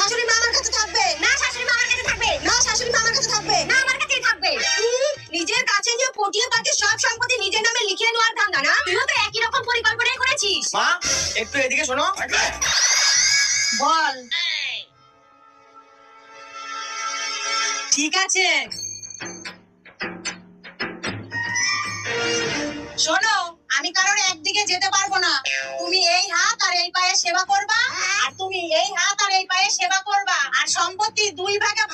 শাশুড়ি মা আমার কাছে থাকবে না শাশুড়ি মা আমার কাছে থাকবে না শাশুড়ি মা আমার কাছে থাকবে না আমার কাছেই থাকবে নিজের কাছে যে পটিয়ে পাটিয়ে সব সম্পত্তি নিজের নামে লিখিয়ে নেওয়ার ধান্দা না তুইও তো একই রকম পরিকল্পনাই করেছিস মা একটু এদিকে শোনো। বল ঠিক আছে শোনো আমি কারোর একদিকে যেতে পারবো না তুমি এই হাত আর এই পায়ে সেবা করবা আর তুমি এই হাত আর এই পায়ে সেবা করবা আর সম্পত্তি দুই ভাগে